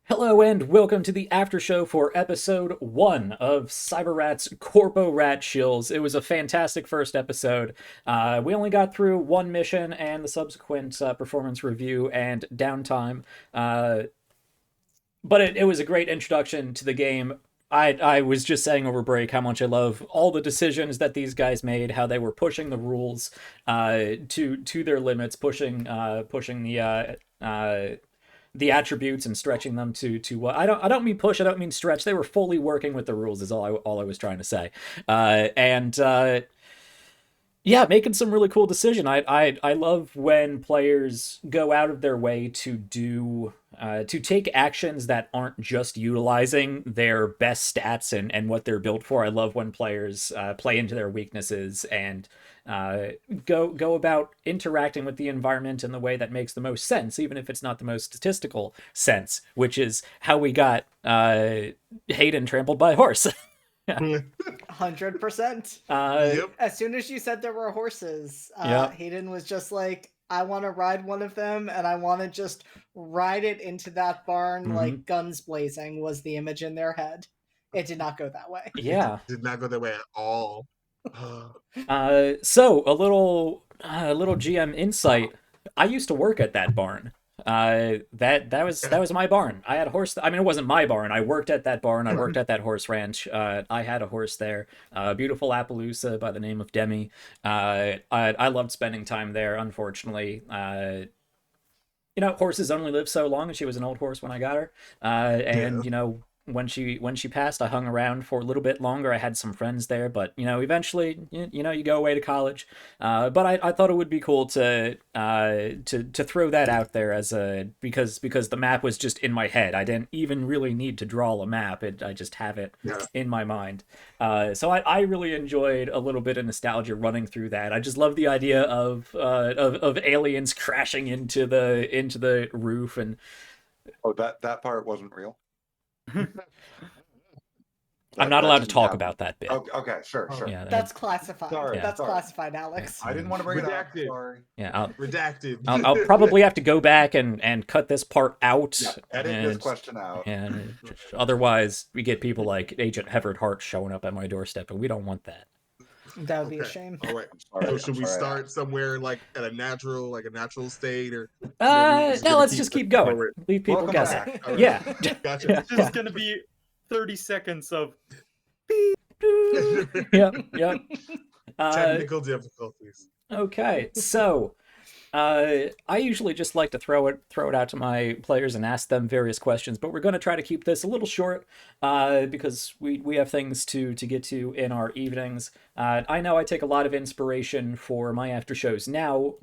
Hello and welcome to the Aftershow for episode 1 of Cyberrats Corpo-Rat Shills. It was a fantastic first episode. We only got through one mission and the subsequent performance review and downtime. But it was a great introduction to the game. I was just saying over break how much I love all the decisions that these guys made, how they were pushing the rules to their limits, pushing the attributes and stretching them to what I don't mean push, I don't mean stretch. They were fully working with the rules is all I was trying to say. And Yeah, making some really cool decision. I love when players go out of their way to take actions that aren't just utilizing their best stats and what they're built for. I love when players play into their weaknesses and uh, go about interacting with the environment in the way that makes the most sense, even if it's not the most statistical sense, which is how we got Hayden trampled by a horse. 100%. Yep. As soon as you said there were horses, Yeah. Hayden was just like, I want to ride one of them and I want to just ride it into that barn like guns blazing was the image in their head. It did not go that way. Yeah. Did not go that way at all. So a little GM insight. I used to work at that barn. That was my barn. I had a horse. I mean, it wasn't my barn. I worked at that barn. I worked at that horse ranch. I had a horse there. Beautiful Appaloosa by the name of Demi. I loved spending time there. Unfortunately, horses only live so long, and she was an old horse when I got her. And when she passed, I hung around for a little bit longer. I had some friends there, but eventually, you go away to college. But I thought it would be cool to throw that out there as a because the map was just in my head. I didn't even really need to draw a map. I just have it in my mind. So I really enjoyed a little bit of nostalgia running through that. I just love the idea of aliens crashing into the roof and Oh, that part wasn't real. I'm not allowed to didn't talk happen. about that bit. Okay, sure. Yeah, That's classified. Sorry, That's sorry. classified, Alex. I didn't want to bring Redacted. it up. Sorry. yeah. Redacted. I'll probably have to go back and cut this part out. Yeah, edit this question out. And otherwise, we get people like Agent Rinehart showing up at my doorstep, and we don't want that. That would be a Okay. shame. All right. Sorry, So should I'm we sorry. start somewhere like at a natural state, or No, let's just keep going. forward? Leave people Welcome guessing. back. All right. Yeah. Gotcha. It's just gonna be 30 seconds of Yep. Yep. Technical difficulties. Okay, so I usually just like to throw it out to my players and ask them various questions, but we're going to try to keep this a little short because we have things to get to in our evenings. I know I take a lot of inspiration for my after shows now,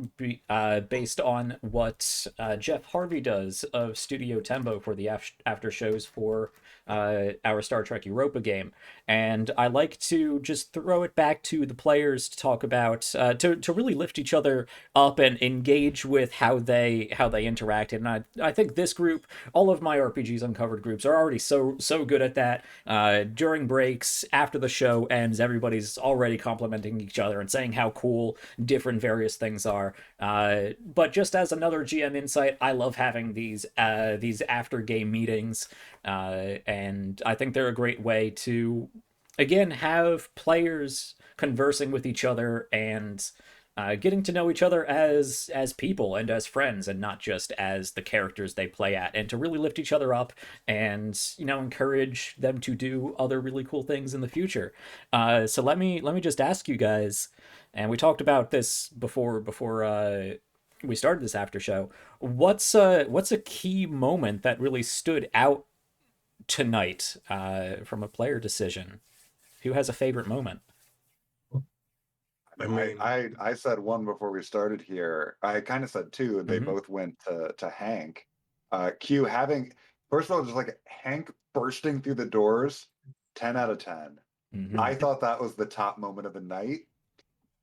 based on what Jeff Harvey does of Studio Tembo for the after shows for our Star Trek Europa game, and I like to just throw it back to the players to talk about to really lift each other up and engage with how they interacted. And I think this group, all of my RPGs Uncovered groups, are already so good at that. During breaks, after the show ends, everybody's already complimenting each other and saying how cool different various things are. But just as another GM insight, I love having these after game meetings, and I think they're a great way to again have players conversing with each other and getting to know each other as people and as friends, and not just as the characters they play at, and to really lift each other up and encourage them to do other really cool things in the future. So let me just ask you guys, and we talked about this before we started this after show. What's a key moment that really stood out tonight from a player decision? Who has a favorite moment? I mean, I said one before we started here. I kind of said two, and they both went to Hank. Q having, first of all, just like Hank bursting through the doors, 10 out of 10. I thought that was the top moment of the night.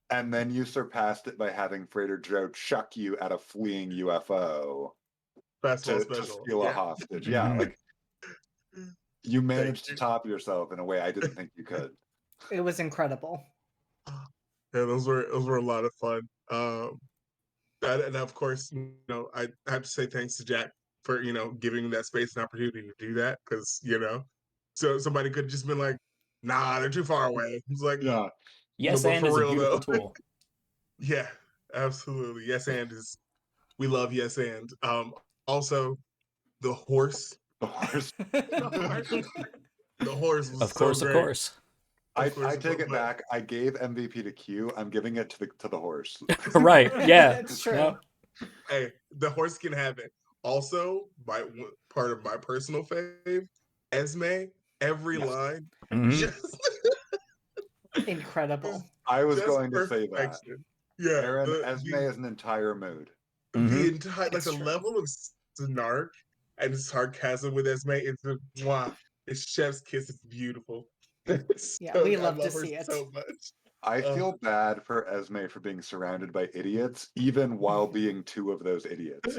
And then you surpassed it by having Freighter Joe chuck you at a fleeing UFO festival to special. steal a hostage. Yeah, like you managed to top yourself in a way I didn't think you could. It was incredible. Yeah, those were a lot of fun. And of course, I have to say thanks to Jack for giving that space and opportunity to do that, because so somebody could have just been like, nah, they're too far away. It's like, Yeah. Yes, but and for is a real beautiful though, tool. yeah, absolutely. Yes, and we love yes and. Also the horse. The horse. The horse was Of so course, of great. course. I course, take it but- back. I gave MVP to Q. I'm giving it to the horse. Right, yeah. It's true. Yep. Hey, the horse can have it. Also, part of my personal fave, Esme, every Yes. line, Mhm. just, Incredible. I was just going to say that. perfection. Yeah, Aaron, Esme is an entire mood. the entire It's the true. level of snark and sarcasm with Esme is wow. It's chef's kiss. It's beautiful. Yeah, So we I love to love her see it. so much. I feel bad for Esme for being surrounded by idiots, even while being two of those idiots.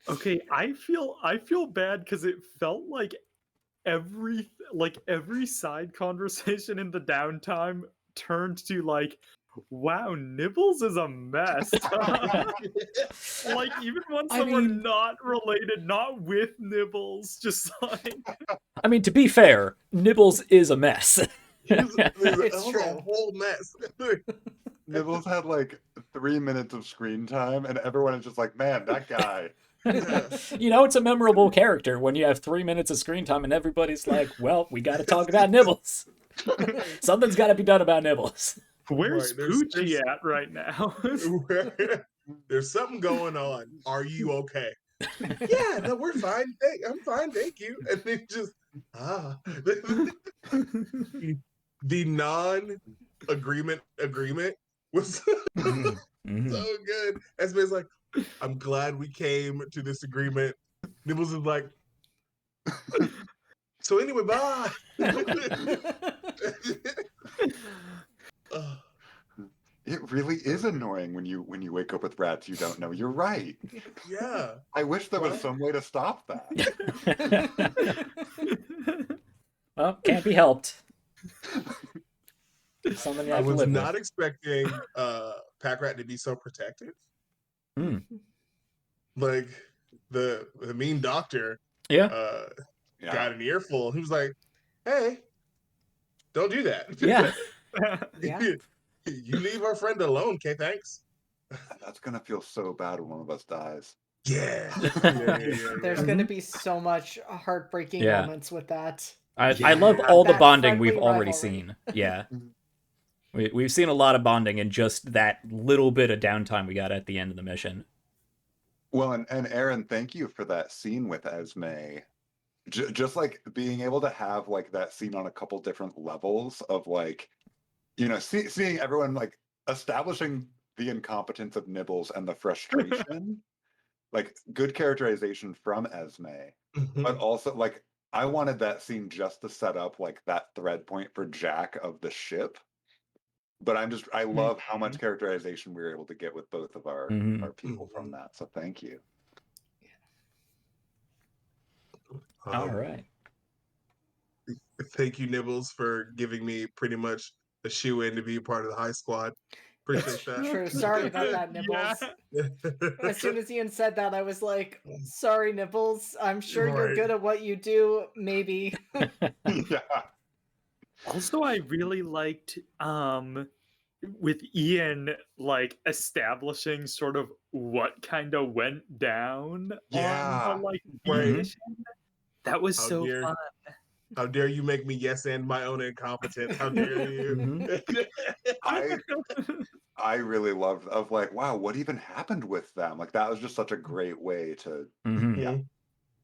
Okay, I feel bad because it felt like every side conversation in the downtime turned to like, wow, Nibbles is a mess. Like even ones I that were mean- not related, not with Nibbles, just like I mean, to be fair, Nibbles is a mess. It's It's true. a whole mess. Nibbles had like 3 minutes of screen time, and everyone is just like, man, that guy. You know, it's a memorable character when you have 3 minutes of screen time and everybody's like, well, we got to talk about Nibbles. Something's got to be done about Nibbles. where's Right, there's- Poochie at right now? There's something going on. Are you okay? Yeah, no, we're fine. Hey, I'm fine, thank you. And then just the non-agreement was Mhm. so good. Esme's like, I'm glad we came to this agreement. Nibbles is like, so anyway, bye. Ugh. It really is annoying when you wake up with rats you don't know. You're right. Yeah. I wish there was What? some way to stop that. Well, can't be helped. Something you I have to was live not with. expecting Pack Rat to be so protective. Hmm. Like the mean doctor Yeah. Yeah. got an earful. He was like, "Hey, don't do that. Yeah. Yeah. You leave our friend alone, okay? Thanks." That's gonna feel so bad when one of us dies. Yeah. There's going to be so much heartbreaking Yeah. moments with that. I love all the That bonding we've friendly already rivalry. seen. Yeah. Mhm. We've seen a lot of bonding in just that little bit of downtime we got at the end of the mission. Well, and Aaron, thank you for that scene with Esme. Just like being able to have like that scene on a couple different levels of like, seeing everyone like establishing the incompetence of Nibbles and the frustration, like good characterization from Esme, but also like I wanted that scene just to set up like that thread point for Jack of the ship. But I love how much characterization we were able to get with both of our people from that. So thank you. All right. Thank you, Nibbles, for giving me pretty much a shoe-in to be a part of the high squad. Appreciate that. True. Sorry about that, Nibbles. As soon as Ian said that, I was like, sorry, Nibbles. I'm sure you're Right. good at what you do. Maybe. Yeah. Also, I really liked with Ian like establishing sort of what kind of went down Yeah. on the like Right. mission. That was How so dare- fun. How dare you make me yes and my own incompetence? How dare you? I really loved of like, wow, what even happened with them? Like that was just such a great way to yeah,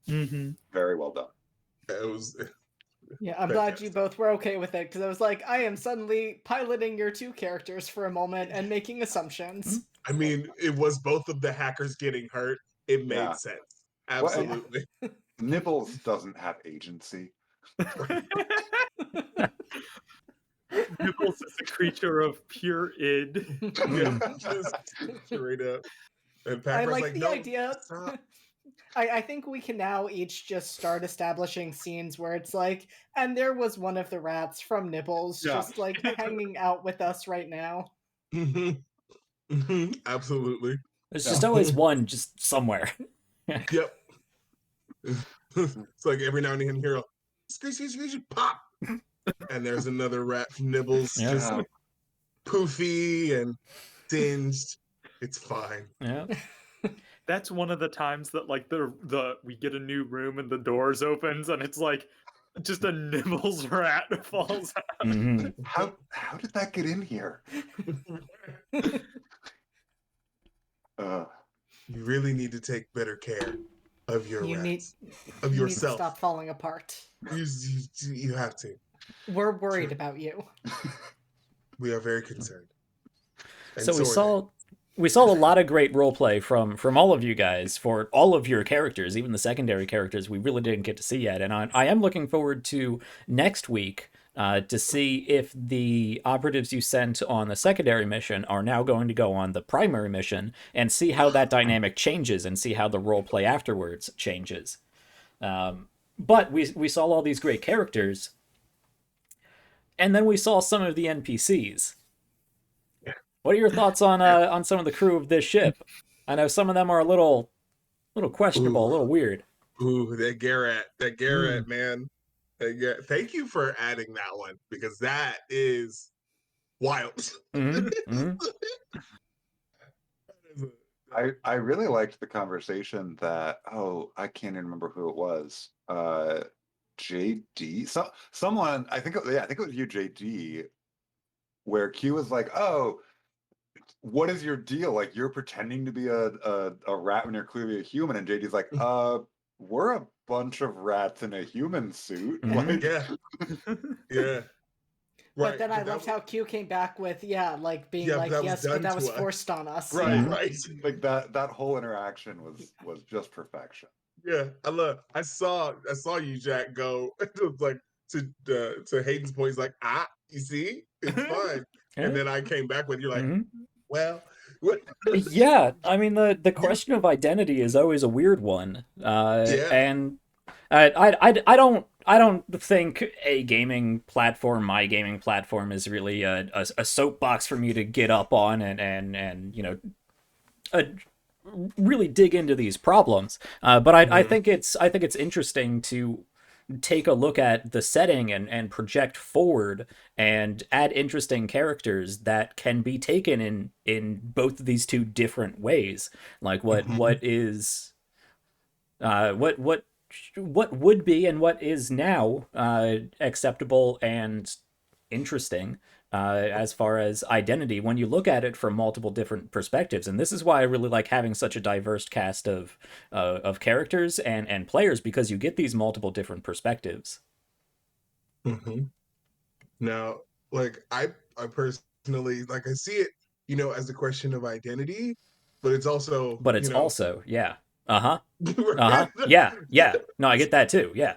Mm-hmm. very well done. It was Yeah, I'm glad you Fantastic. both were okay with it because I was like, I am suddenly piloting your two characters for a moment and making assumptions. I mean, it was both of the hackers getting hurt. It made Yeah. sense. Well, Absolutely. Nibbles doesn't have agency. Nibbles is a creature of pure id. Yeah, just straight up. And I Pac-Rat's like like, the no, idea. stop. I think we can now each just start establishing scenes where it's like, and there was one of the rats from Nibbles Yeah. just like hanging out with us right now. Absolutely. There's Yeah. just always one just somewhere. Yep. It's like every now and then you hear a squeeze, pop, and there's another rat nibbles, Yeah. just poofy and singed. It's fine. Yeah. That's one of the times that like the we get a new room and the doors opens and it's like just a Nibbles rat falls out. hmm How did that get in here? You really need to take better care of your You need rats, of you need to yourself. stop falling apart. You have to. We're worried about you. We are very concerned. And So are we saw a lot of great roleplay from all of you guys for all of your characters, even the secondary characters we really didn't get to see yet. And I am looking forward to next week to see if the operatives you sent on the secondary mission are now going to go on the primary mission, and see how that dynamic changes and see how the roleplay afterwards changes. But we saw all these great characters, and then we saw some of the NPCs. What are your thoughts on some of the crew of this ship? I know some of them are a little questionable, a little weird. Ooh, that Garrett, man. Thank you for adding that one, because that is wild. Mm-hmm. I really liked the conversation that I can't even remember who it was. JD, someone I think it was you, JD, where Q was like, "Oh, what is your deal? Like, you're pretending to be a rat when you're clearly a human." And JD's like, we're a bunch of rats in a human suit." Like, Yeah. Right. But then I loved how Q came back with, being Yeah, like, that was yes, done but that to was us. forced on us. Right, Yeah. right. like that whole interaction was just perfection. Yeah, I saw you, Jack, go. It was like to Hayden's point. He's like, you see, it's fine. And then I came back with, you're like, well, what? Yeah, I mean the question of identity is always a weird one. And I don't think my gaming platform is really a soapbox for me to get up on and really dig into these problems. But I think it's interesting to take a look at the setting and project forward and add interesting characters that can be taken in both of these two different ways. Like what is what would be and what is now acceptable and interesting as far as identity when you look at it from multiple different perspectives. And this is why I really like having such a diverse cast of characters and players, because you get these multiple different perspectives. Now, like I personally, like, I see it, as a question of identity, but it's also, yeah. Yeah. No, I get that too. Yeah.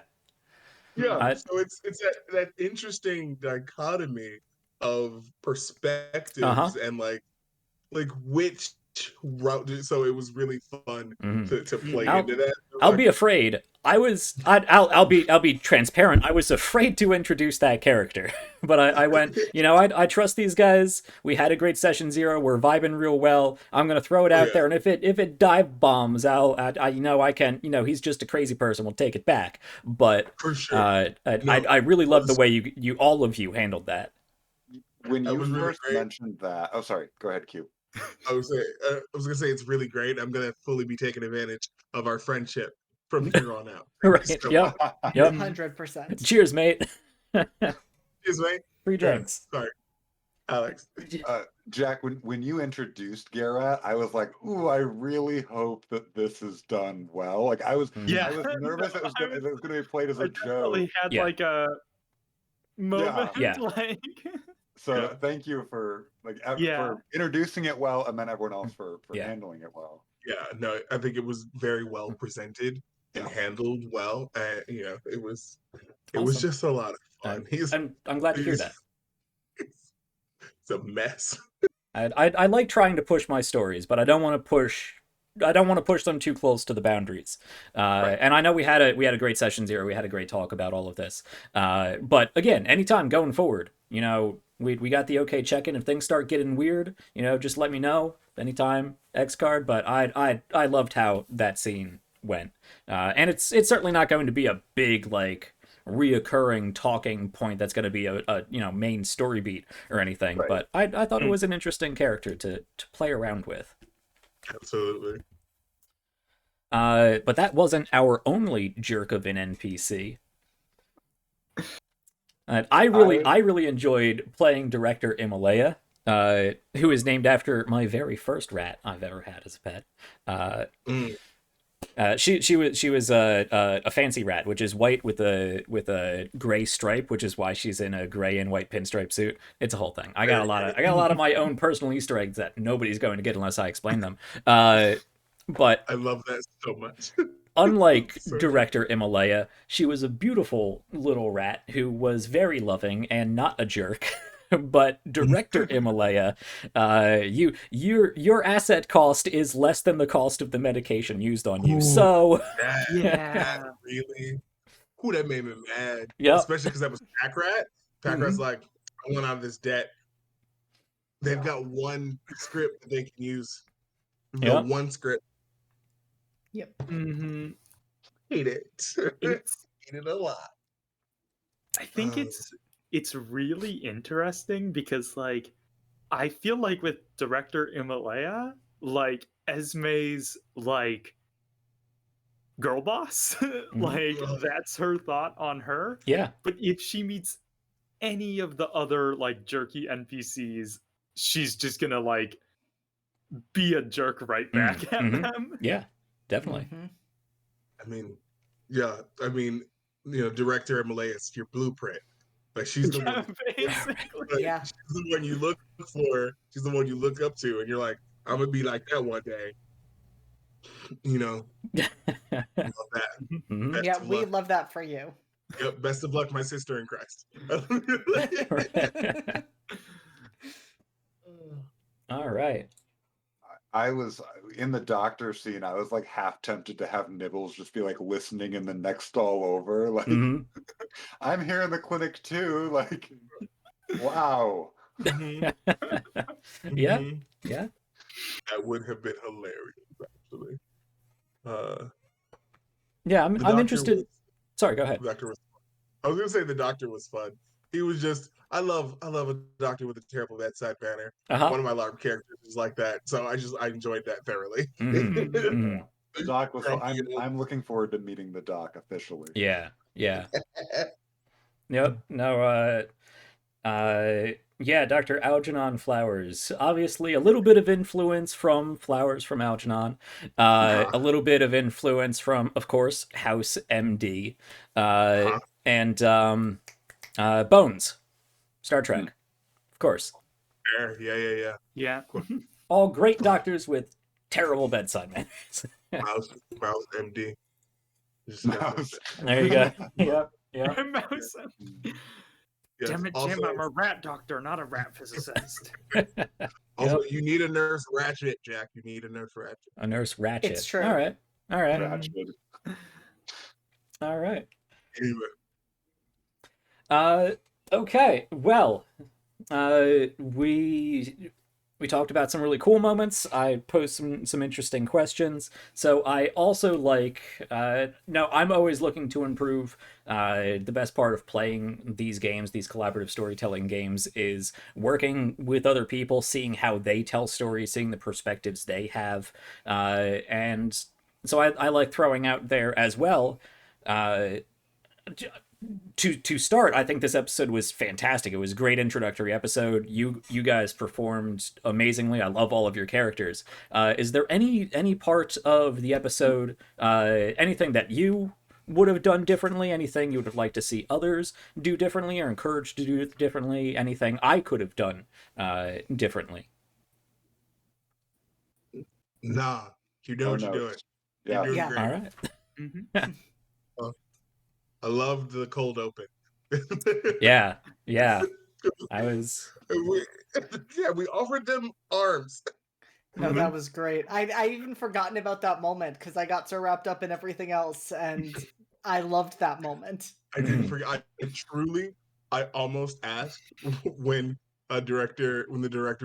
So it's that interesting dichotomy of perspectives and like which route. So it was really fun to play into that. I'll be afraid. I'll be transparent. I was afraid to introduce that character, but I went, I trust these guys. We had a great session 0. We're vibing real well. I'm gonna throw it out there, and if it dive bombs, I can, he's just a crazy person. We'll take it back. But for sure, I really love the way you all of you handled that. When you first mentioned that, oh, sorry, go ahead, Q. I was gonna say it's really great. I'm gonna fully be taking advantage of our friendship from here on out. Right. So yep. 100%. Cheers, mate. Cheers, mate. Free drinks. Sorry, Alex. Jack, when you introduced Garrett, I was like, "Ooh, I really hope that this is done well." Like, I was nervous it was gonna be played as a joke. Really had like a moment. Yeah. Like... So thank you for for introducing it well, and then everyone else for handling it well. Yeah, no, I think it was very well presented and handled well. It was just a lot of fun. I'm glad to hear that. It's a mess. I like trying to push my stories, but I don't want to push them too close to the boundaries. And I know we had a great session 0. We had a great talk about all of this. But again, anytime going forward, we got the okay check-in. If things start getting weird, just let me know anytime. X card, but I loved how that scene went, and it's certainly not going to be a big like reoccurring talking point that's going to be a main story beat or anything. Right. But I thought it was an interesting character to play around with. Absolutely. But that wasn't our only jerk of an NPC. I really enjoyed playing Director Imalaya, who is named after my very first rat I've ever had as a pet. She was a fancy rat, which is white with a gray stripe, which is why she's in a gray and white pinstripe suit. It's a whole thing. I got a lot of my own personal Easter eggs that nobody's going to get unless I explain them. But I love that so much. unlike Director Imalaya, she was a beautiful little rat who was very loving and not a jerk. But Director Imalaya, your asset cost is less than the cost of the medication used on you. So that really, that made me mad. Yeah, especially because that was Pack Rat. Pack Rat's like, I want out of this debt. They've got one script that they can use. One script. Yep. Hate it. Hate it a lot. I think it's really interesting because like I feel like with Director Imalaya, like Esme's like girl boss, like that's her thought on her. Yeah. But if she meets any of the other like jerky NPCs, she's just gonna like be a jerk right back at them. Yeah, definitely. I mean, Director Imalaya is your blueprint. Like she's the one, basically. Yeah. She's the one you look for. She's the one you look up to, and you're like, I'm gonna be like that one day. Love that. Yeah, we love that for you. Yep. Best of luck, my sister in Christ. All right. I was in the doctor scene. I was like half tempted to have Nibbles just be like listening in the next stall over. Like, I'm here in the clinic too. Like, wow. Yeah. That would have been hilarious, actually. Yeah, I'm interested. Sorry, go ahead. I was gonna say the doctor was fun. He was just, I love a doctor with a terrible bedside manner. One of my LARP characters is like that, so I enjoyed that thoroughly. The doc was. I'm looking forward to meeting the doc officially. Yeah. Yep. No. Yeah, Dr. Algernon Flowers. Obviously, a little bit of influence from Flowers from Algernon. A little bit of influence from, of course, House MD. And Bones. Star Trek. Of course. Yeah. All great doctors with terrible bedside manners. Mouse MD. Mouse. There you go. Yep. Mouse. Yes. Damn it, Jim, I'm a rat doctor, not a rat physicist. Also, you need a nurse Ratchet, Jack. You need a nurse Ratchet. A nurse Ratchet. It's true. All right. Ratchet. All right. Anyway. Okay. Well, we talked about some really cool moments. I posed some interesting questions. So I also like, I'm always looking to improve. The best part of playing these games, these collaborative storytelling games, is working with other people, seeing how they tell stories, seeing the perspectives they have. And so I like throwing out there as well. To start, I think this episode was fantastic. It was a great introductory episode. You guys performed amazingly. I love all of your characters. Is there any part of the episode, anything that you would have done differently? Anything you would have liked to see others do differently or encouraged to do differently? Anything I could have done differently? Nah, you know what you're doing. Yeah. You're doing great. All right. I loved the cold open. Yeah. I was. We offered them arms. No, that was great. I even forgotten about that moment because I got so wrapped up in everything else, and I loved that moment. I didn't forget. I almost asked when the director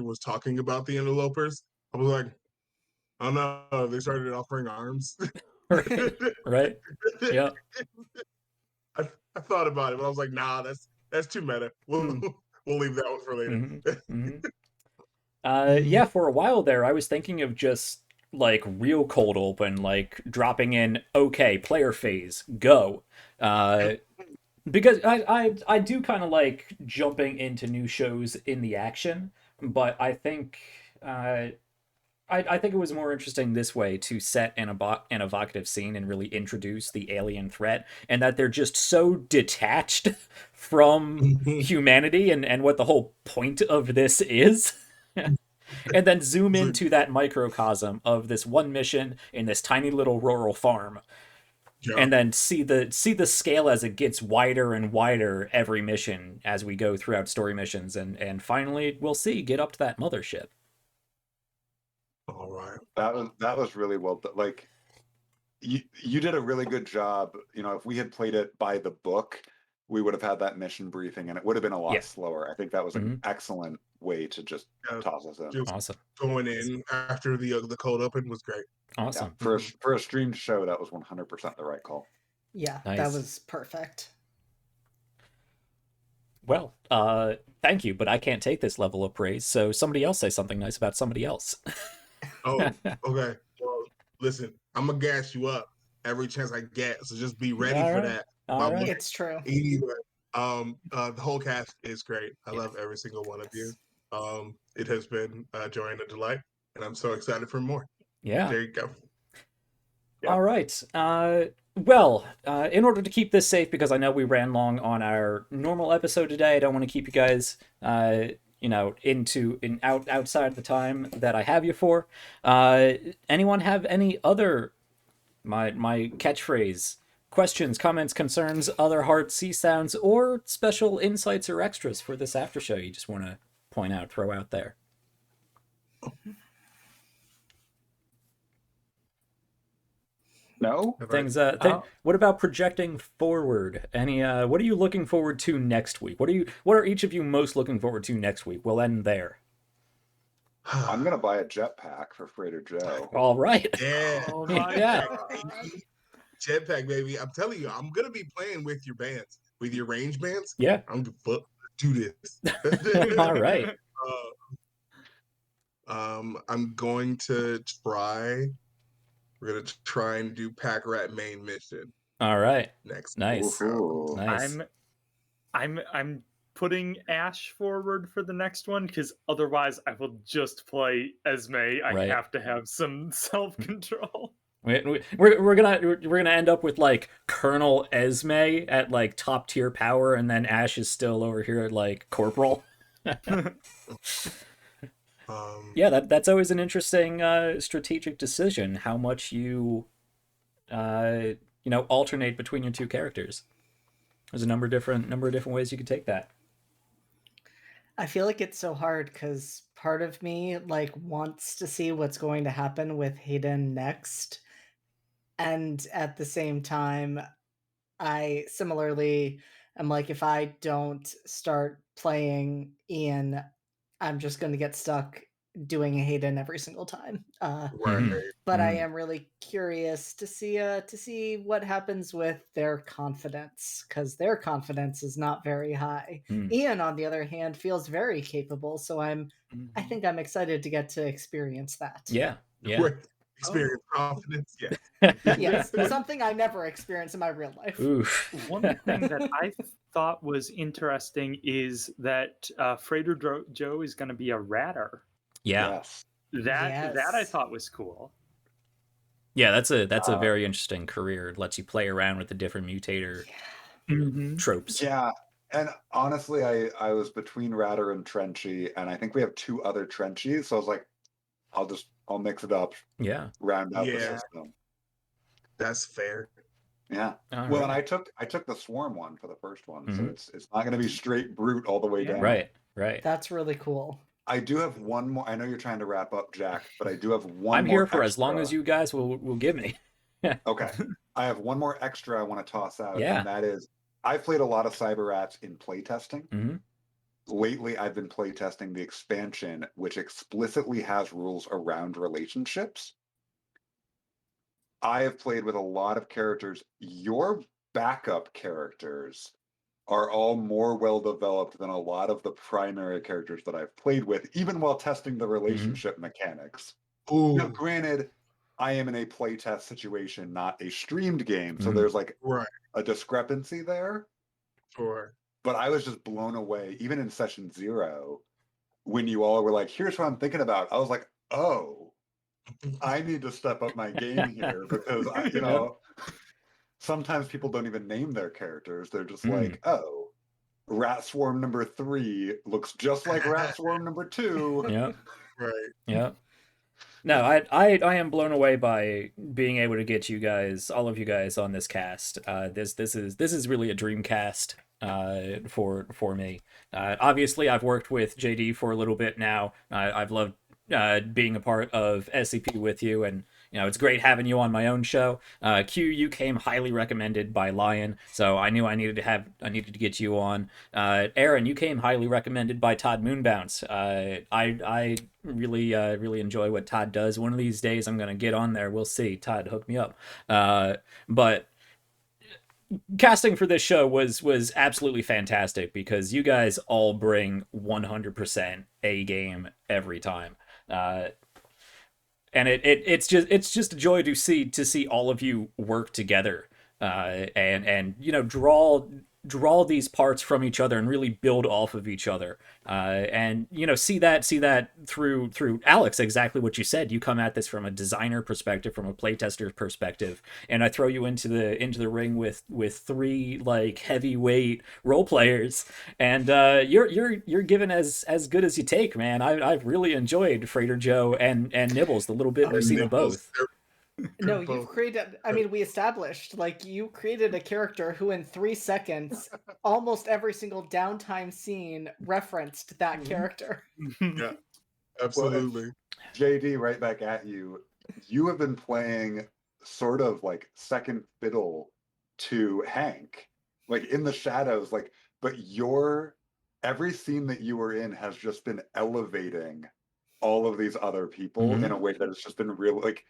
was talking about the interlopers. I was like, Oh no, they started offering arms. Right. Yeah. I thought about it, but I was like, nah, that's too meta. We'll leave that one for later. Yeah, for a while there, I was thinking of just like real cold open, like dropping in, okay, player phase, go. Because I do kind of like jumping into new shows in the action, but I think I think it was more interesting this way to set an evocative scene and really introduce the alien threat, and that they're just so detached from humanity and what the whole point of this is. And then zoom into that microcosm of this one mission in this tiny little rural farm, and then see the scale as it gets wider and wider every mission as we go throughout story missions, and finally we'll see get up to that mothership. All right. That was really well done. Like you did a really good job. You know, if we had played it by the book, we would have had that mission briefing and it would have been a lot slower. I think that was an excellent way to just toss us in. Just awesome. Going in after the cold open was great. Awesome. Yeah, for a streamed show, that was 100% the right call. Yeah, nice. That was perfect. Well, thank you, but I can't take this level of praise, so somebody else say something nice about somebody else. Oh, okay. Well, listen, I'm gonna gas you up every chance I get, so just be ready for that. All right. It's true. Anyway, the whole cast is great. I love every single one of you. It has been a joy and a delight, and I'm so excited for more. Yeah. There you go. Yeah. All right. Well, in order to keep this safe, because I know we ran long on our normal episode today, I don't want to keep you guys, outside the time that I have you for. Anyone have any other my catchphrase? Questions, comments, concerns, other hard C sounds, or special insights or extras for this after show you just want to point out, throw out there? No things. What about projecting forward? Any? What are you looking forward to next week? What are each of you most looking forward to next week? We'll end there. I'm gonna buy a jetpack for Freighter Joe. All right. Yeah. Oh my Yeah. Jetpack, baby. I'm telling you, I'm gonna be playing with your bands, with your range bands. Yeah. I'm gonna do this. All right. I'm going to try. We're gonna try and do Pack Rat main mission. All right. Next. Nice. Ooh. Nice. I'm putting Ash forward for the next one because otherwise I will just play Esme. I have to have some self-control. We're gonna end up with like Colonel Esme at like top tier power, and then Ash is still over here at like Corporal. Yeah, that's always an interesting strategic decision. How much you alternate between your two characters. There's a number of different ways you could take that. I feel like it's so hard because part of me like wants to see what's going to happen with Hayden next, and at the same time, I similarly am like, if I don't start playing Ian, I'm just going to get stuck doing Hayden every single time. But I am really curious to see what happens with their confidence, because their confidence is not very high. Ian, on the other hand, feels very capable, so I think I'm excited to get to experience that. Yeah. Experience confidence. Yeah. Yes, something I never experienced in my real life. Oof. One thing that I thought was interesting is that Freighter Joe is going to be a ratter. Yeah. Yes. That I thought was cool. Yeah, that's a very interesting career. It lets you play around with the different mutator tropes. Yeah, and honestly, I was between Ratter and Trenchy, and I think we have two other Trenchies, so I was like, I'll mix it up. Yeah. Round out the system. That's fair. Yeah. Well, and I took the Swarm one for the first one, so it's not going to be straight brute all the way down. Right. That's really cool. I do have one more. I know you're trying to wrap up, Jack, but I do have one. I'm more here for extra. as long as you guys will give me. Okay. I have one more extra I want to toss out, Yeah. and that is I've played a lot of Cyberrats in playtesting. Lately, I've been playtesting the expansion, which explicitly has rules around relationships. I have played with a lot of characters. Your backup characters are all more well developed than a lot of the primary characters that I've played with, even while testing the relationship mechanics. Now, granted, I am in a playtest situation, not a streamed game, so there's like a discrepancy there. Sure. But I was just blown away, even in session 0, when you all were like, here's what I'm thinking about. I was like, oh, I need to step up my game here because, you know, sometimes people don't even name their characters. They're just like, oh, Rat Swarm number 3 looks just like Rat Swarm number 2. Yeah. Right. Yeah. No, I am blown away by being able to get you guys, all of you guys, on this cast. This is really a dream cast for me. Obviously, I've worked with JD for a little bit now. I've loved being a part of SCP with you, and you know, it's great having you on my own show. Q, you came highly recommended by Lion, so I knew I needed to get you on. Aaron, you came highly recommended by Todd Moonbounce. I really enjoy what Todd does. One of these days I'm gonna get on there. We'll see. Todd, hook me up. But casting for this show was absolutely fantastic because you guys all bring 100% A game every time. And it's just a joy to see all of you work together, and you know, draw these parts from each other and really build off of each other, and you know, see that through Alex, exactly what you said. You come at this from a designer perspective, from a playtester perspective, and I throw you into the ring with 3 like heavyweight role players, and you're given as good as you take, man. I've really enjoyed Freighter Joe and Nibbles, the little bit we've seen of both. No, you've created, I mean, we established, like, you created a character who in 3 seconds, almost every single downtime scene referenced that character. Yeah, absolutely. Well, JD, right back at you. You have been playing sort of like second fiddle to Hank, like in the shadows, like, but every scene that you were in has just been elevating all of these other people in a way that has just been real, like,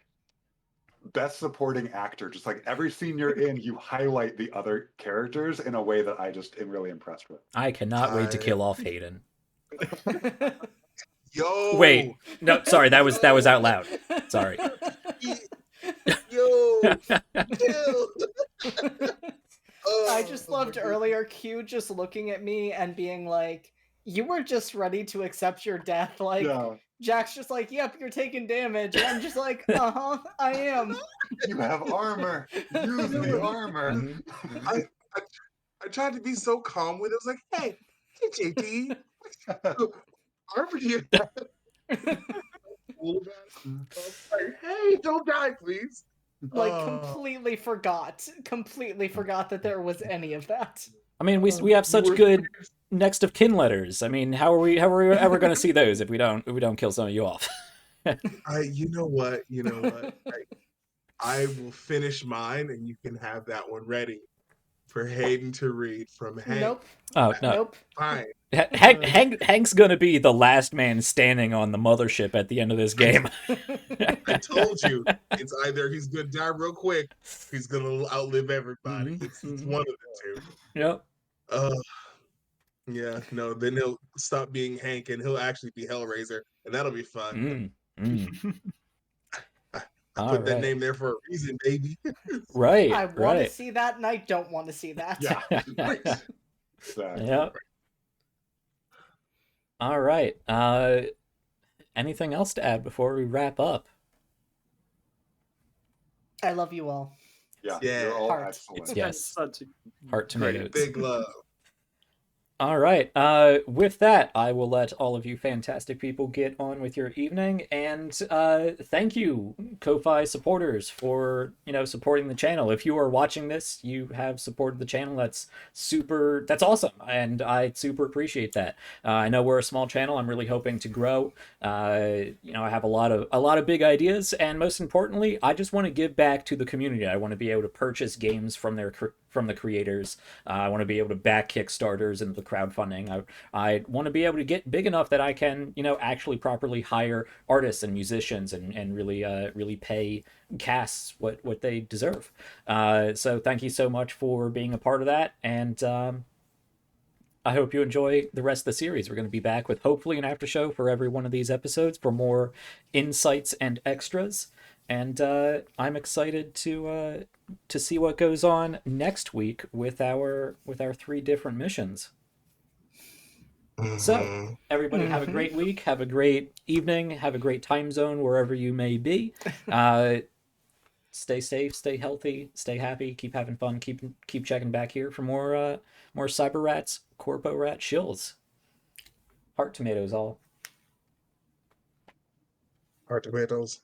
best supporting actor. Just like every scene you're in, you highlight the other characters in a way that I just am really impressed with. I cannot wait to kill off Hayden. Yo. Wait, no, sorry, that was out loud. Sorry. Yo. I just loved earlier Q just looking at me and being like, you were just ready to accept your death. Like, Jack's just like, yep, you're taking damage. And I'm just like, I am. You have armor. Use the armor. I tried to be so calm with it. I was like, hey, JD, armor do you have? Like, hey, don't die, please. Like, completely forgot that there was any of that. I mean, we have such good next of kin letters. I mean, how are we ever going to see those if we don't kill some of you off? You know what? I will finish mine, and you can have that one ready for Hayden to read from Hank. Nope. Oh no. Nope. Fine. Hank's gonna be the last man standing on the mothership at the end of this game. I told you, it's either he's gonna die real quick, he's gonna outlive everybody. It's one of the two. Yep. Yeah, no, then he'll stop being Hank and he'll actually be Hellraiser, and that'll be fun. I put that name there for a reason, baby. Right. I want to see that, and I don't want to see that. Yeah. Exactly. Yep. All right. Anything else to add before we wrap up? I love you all. Yeah. You're all Heart. excellent. Yes. Such a Heart tomatoes. Big love. All right. With that, I will let all of you fantastic people get on with your evening, and thank you, Ko-Fi supporters, for supporting the channel. If you are watching this, you have supported the channel. That's awesome, and I super appreciate that. I know we're a small channel. I'm really hoping to grow. I have a lot of big ideas, and most importantly, I just want to give back to the community. I want to be able to purchase games from the creators. I want to be able to back Kickstarters and the crowdfunding. I want to be able to get big enough that I can, actually properly hire artists and musicians and really pay casts what they deserve. So thank you so much for being a part of that, and I hope you enjoy the rest of the series. We're going to be back with hopefully an after show for every one of these episodes for more insights and extras. And I'm excited to see what goes on next week with our 3 different missions. So everybody have a great week, have a great evening, have a great time zone wherever you may be. Stay safe, stay healthy, stay happy, keep having fun, keep checking back here for more Cyberrats, Corpo-Rat, Shills. Heart tomatoes all. Heart tomatoes.